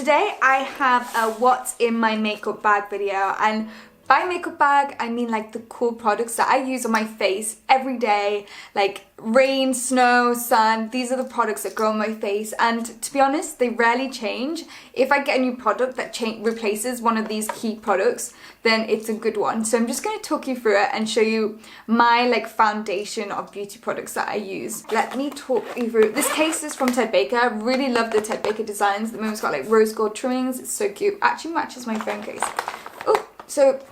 today I have a what's in my makeup bag video, and by makeup bag I mean like the cool products that I use on my face every day, like rain, snow, sun. These are the products that go on my face, and to be honest they rarely change. If I get a new product that replaces one of these key products, then it's a good one. So I'm just going to talk you through it and show you my like foundation of beauty products that I use. Let me talk you through. This case is from Ted Baker. I really love the Ted Baker designs. The moment's got like rose gold trimmings. It's so cute. Actually matches my phone case. Oh, so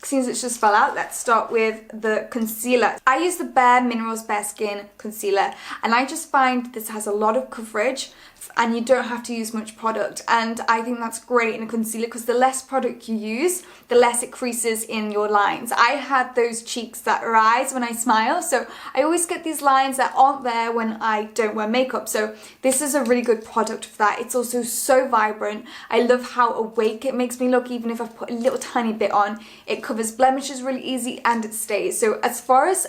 since it's just fell out, let's start with the concealer. I use the Bare Minerals Bare Skin concealer, and I just find this has a lot of coverage and you don't have to use much product, and I think that's great in a concealer because the less product you use, the less it creases in your lines. I have those cheeks that rise when I smile, so I always get these lines that aren't there when I don't wear makeup, so this is a really good product for that. It's also so vibrant. I love how awake it makes me look. Even if I've put a little tiny bit on, it covers blemishes really easy and it stays. So as far as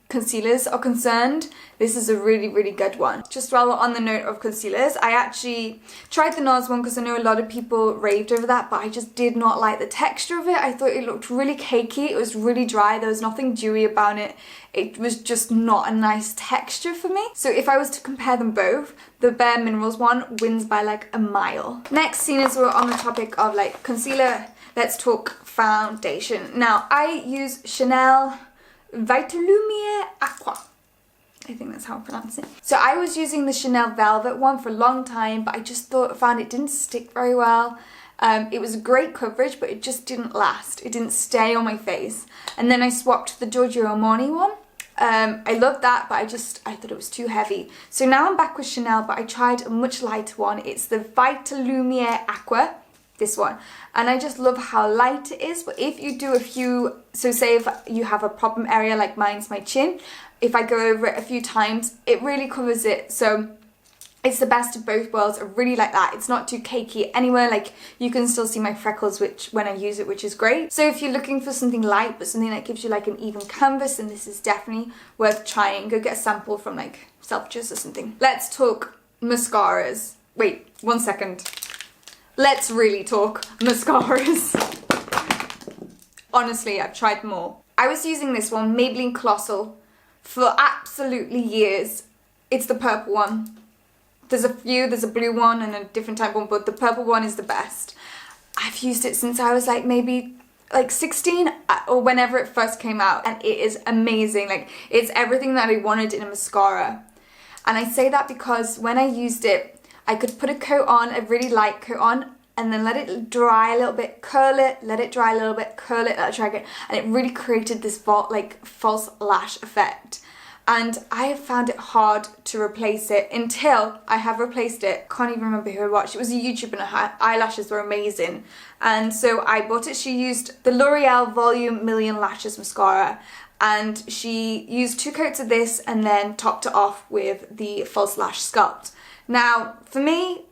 concealers are concerned, this is a really good one. Just while we're on the note of concealers, I actually tried the NARS one because I know a lot of people raved over that, but I just did not like the texture of it. I thought it looked really cakey. It was really dry. There was nothing dewy about it. It was just not a nice texture for me. So if I was to compare them both, the Bare Minerals one wins by like a mile. Next, seeing as we're on the topic of like concealer, let's talk foundation. Now I use Chanel Vitalumiere Aqua. I think that's how I pronounce it. So I was using the Chanel Velvet one for a long time, but I just found it didn't stick very well. It was great coverage, but it just didn't last. It didn't stay on my face. And then I swapped to the Giorgio Armani one. I loved that, but I thought it was too heavy. So now I'm back with Chanel, but I tried a much lighter one. It's the Vitalumiere Aqua. This one, and I just love how light it is. But if you do a few, so say if you have a problem area like mine's my chin, if I go over it a few times, it really covers it. So it's the best of both worlds. I really like that. It's not too cakey anywhere. Like you can still see my freckles when I use it, which is great. So if you're looking for something light but something that gives you like an even canvas, then this is definitely worth trying. Go get a sample from like Selfridges or something. Let's talk mascaras. Wait, 1 second. Let's really talk mascaras. Honestly, I've tried them all. I was using this one, Maybelline Colossal, for absolutely years. It's the purple one. There's a few, there's a blue one and a different type one, but the purple one is the best. I've used it since I was like maybe like 16 or whenever it first came out, and it is amazing. Like it's everything that I wanted in a mascara. And I say that because when I used it, I could put a coat on, a really light coat on, and then let it dry a little bit, curl it, let it dry a little bit, curl it, let it dry again, and it really created this like false lash effect. And I have found it hard to replace it until I have replaced it. Can't even remember who I watched. It was a YouTuber and her eyelashes were amazing. And so I bought it. She used the L'Oreal Volume Million Lashes Mascara, and she used 2 coats of this and then topped it off with the False Lash Sculpt. Now, for me,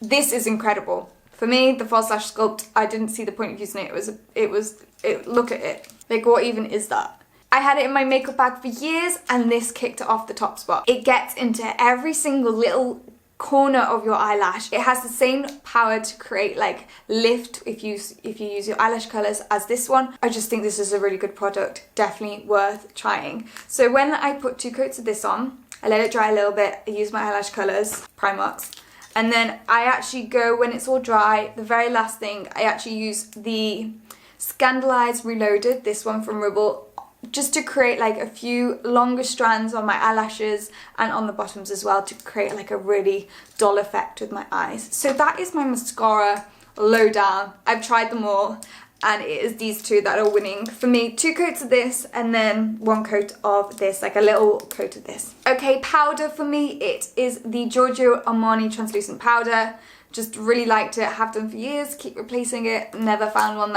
this is incredible. For me, the False Lash Sculpt, I didn't see the point of using it. Look at it. Like, what even is that? I had it in my makeup bag for years, and this kicked it off the top spot. It gets into every single little corner of your eyelash. It has the same power to create like lift if you use your eyelash colors as this one. I just think this is a really good product. Definitely worth trying. So when I put 2 coats of this on, I let it dry a little bit, I use my eyelash colours, Primark's, and then I actually go, when it's all dry, the very last thing, I actually use the Scandaleyes Reloaded, this one from Ribble, just to create like a few longer strands on my eyelashes and on the bottoms as well, to create like a really dull effect with my eyes. So that is my mascara lowdown. I've tried them all, and it is these 2 that are winning for me. 2 coats of this and then 1 coat of this, like a little coat of this. Okay, powder for me, it is the Giorgio Armani Translucent Powder. Just really liked it, have done for years, keep replacing it, never found one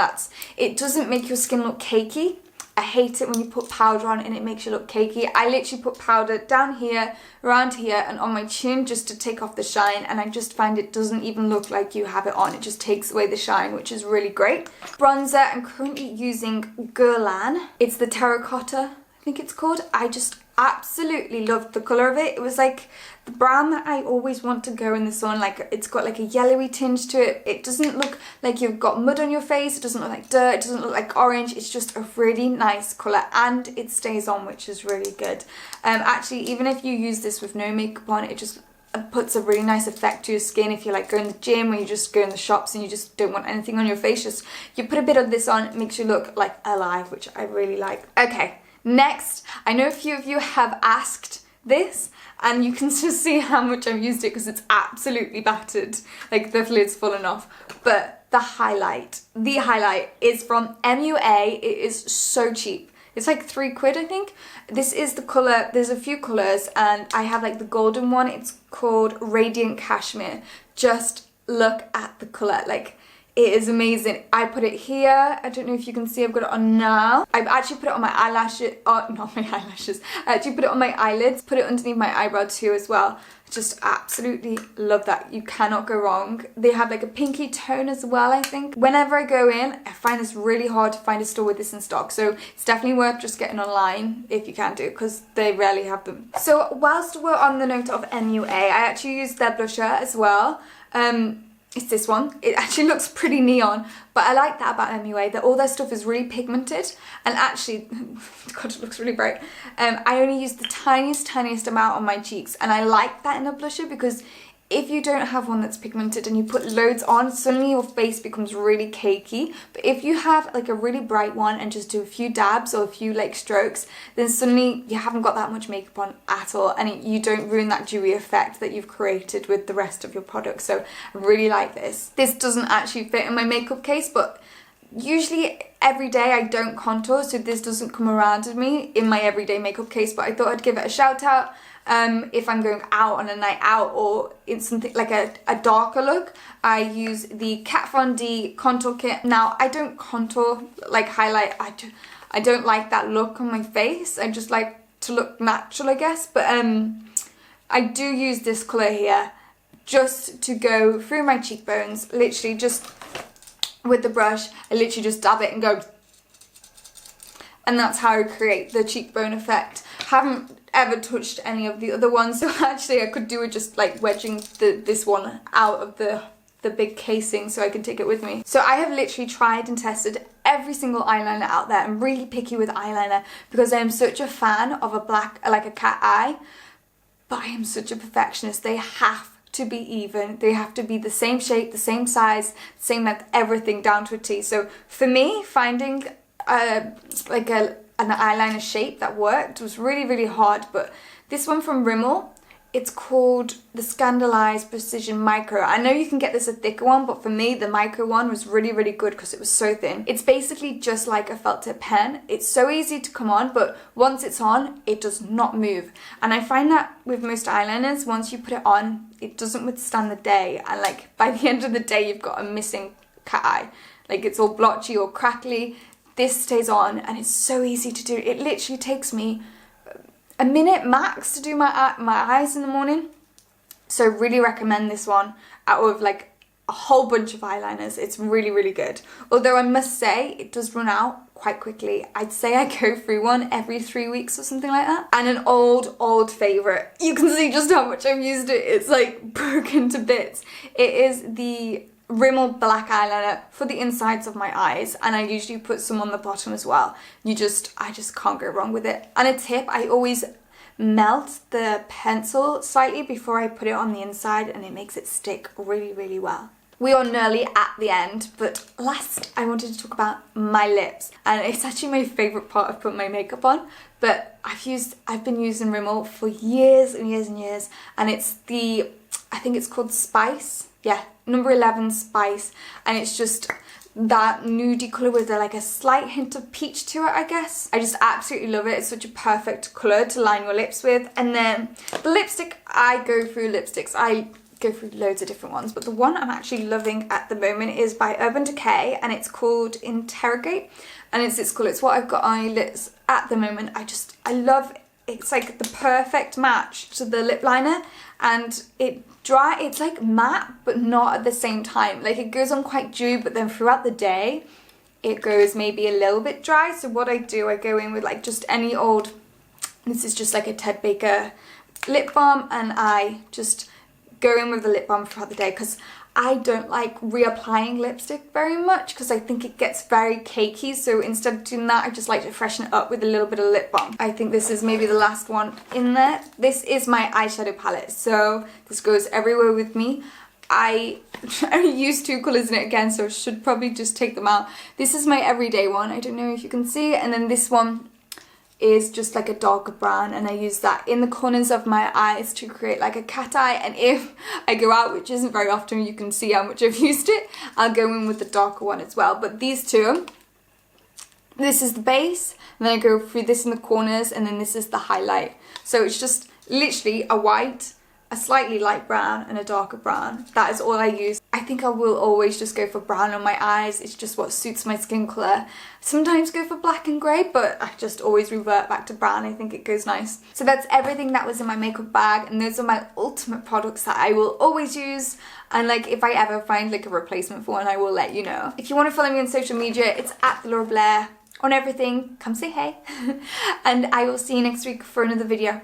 it doesn't make your skin look cakey. I hate it when you put powder on and it makes you look cakey. I literally put powder down here, around here, and on my chin just to take off the shine, and I just find it doesn't even look like you have it on. It just takes away the shine, which is really great. Bronzer, I'm currently using Guerlain. It's the Terracotta I think it's called. I just absolutely loved the colour of it. It was like the brown that I always want to go in the sun. Like, it's got like a yellowy tinge to it. It doesn't look like you've got mud on your face. It doesn't look like dirt. It doesn't look like orange. It's just a really nice colour, and it stays on, which is really good. Actually, even if you use this with no makeup on, it just puts a really nice effect to your skin. If you like go in the gym or you just go in the shops and you just don't want anything on your face, just you put a bit of this on, it makes you look like alive, which I really like. Okay, next, I know a few of you have asked this, and you can just see how much I've used it because it's absolutely battered, like the lid's fallen off. But the highlight is from MUA. It is so cheap. It's like £3, I think. This is the colour, there's a few colours, and I have like the golden one. It's called Radiant Cashmere. Just look at the colour, like it is amazing. I put it here. I don't know if you can see, I've got it on now. I've actually put it on my eyelashes, not my eyelashes. I actually put it on my eyelids, put it underneath my eyebrow too as well. Just absolutely love that. You cannot go wrong. They have like a pinky tone as well, I think. Whenever I go in, I find this really hard to find a store with this in stock. So it's definitely worth just getting online if you can do, because they rarely have them. So whilst we're on the note of MUA, I actually used their blusher as well. It's this one. It actually looks pretty neon, but I like that about MUA, that all their stuff is really pigmented, and actually, God, it looks really bright. I only use the tiniest amount on my cheeks, and I like that in a blusher because if you don't have one that's pigmented and you put loads on, suddenly your face becomes really cakey. But if you have like a really bright one and just do a few dabs or a few like strokes, then suddenly you haven't got that much makeup on at all, and you don't ruin that dewy effect that you've created with the rest of your product. So I really like this. This doesn't actually fit in my makeup case, but usually every day I don't contour, so this doesn't come around with me in my everyday makeup case, but I thought I'd give it a shout out. If I'm going out on a night out or in something like a darker look, I use the Kat Von D contour kit. Now, I don't contour, like highlight, I don't like that look on my face. I just like to look natural, I guess, but I do use this colour here just to go through my cheekbones, literally just with the brush. I literally just dab it and go, and that's how I create the cheekbone effect. Haven't ever touched any of the other ones, so actually I could do it just like wedging this one out of the big casing so I can take it with me. So I have literally tried and tested every single eyeliner out there. I'm really picky with eyeliner because I am such a fan of a black, like a cat eye, but I am such a perfectionist. They have to be even, they have to be the same shape, the same size, same length, everything down to a T. So for me, finding like an eyeliner shape that worked was really hard, but this one from Rimmel, it's called the Scandalized Precision Micro. I know you can get this a thicker one, but for me the micro one was really good because it was so thin. It's basically just like a felt tip pen. It's so easy to come on, but once it's on, it does not move. And I find that with most eyeliners, once you put it on, it doesn't withstand the day, and like by the end of the day you've got a missing cat eye. Like it's all blotchy or crackly. This stays on and it's so easy to do. It literally takes me a minute max to do my eyes in the morning. So really recommend this one out of like a whole bunch of eyeliners. It's really good. Although I must say it does run out quite quickly. I'd say I go through one every 3 weeks or something like that. And an old favourite. You can see just how much I've used it. It's like broken to bits. It is the Rimmel black eyeliner for the insides of my eyes, and I usually put some on the bottom as well. I just can't go wrong with it. And a tip, I always melt the pencil slightly before I put it on the inside, and it makes it stick really well. We are nearly at the end, but last I wanted to talk about my lips, and it's actually my favourite part of putting my makeup on. But I've been using Rimmel for years and years, and it's the, I think it's called Spice. Yeah, number 11 Spice, and it's just that nudie colour with like a slight hint of peach to it, I guess. I just absolutely love it. It's such a perfect colour to line your lips with. And then the lipstick, I go through lipsticks. I go through loads of different ones, but the one I'm actually loving at the moment is by Urban Decay, and it's called Interrogate, and it's this colour. It's what I've got on my lips at the moment. I love it. It's like the perfect match to the lip liner, and it's like matte but not at the same time. Like it goes on quite dewy, but then throughout the day it goes maybe a little bit dry. So what I do, I go in with like just any old, this is just like a Ted Baker lip balm, and I just go in with the lip balm throughout the day because I don't like reapplying lipstick very much because I think it gets very cakey. So instead of doing that, I just like to freshen it up with a little bit of lip balm. I think this is maybe the last one in there. This is my eyeshadow palette, so this goes everywhere with me. I only used 2 colours in it again, so I should probably just take them out. This is my everyday one. I don't know if you can see it. And then this one is just like a darker brown, and I use that in the corners of my eyes to create like a cat eye. And if I go out, which isn't very often, you can see how much I've used it, I'll go in with the darker one as well. But these two, this is the base, and then I go through this in the corners, and then this is the highlight. So it's just literally a white, a slightly light brown, and a darker brown. That is all I use. I think I will always just go for brown on my eyes. It's just what suits my skin colour. Sometimes go for black and grey, but I just always revert back to brown. I think it goes nice. So that's everything that was in my makeup bag, and those are my ultimate products that I will always use. And like if I ever find like a replacement for one, I will let you know. If you want to follow me on social media, it's at Laura Blair on everything. Come say hey. And I will see you next week for another video.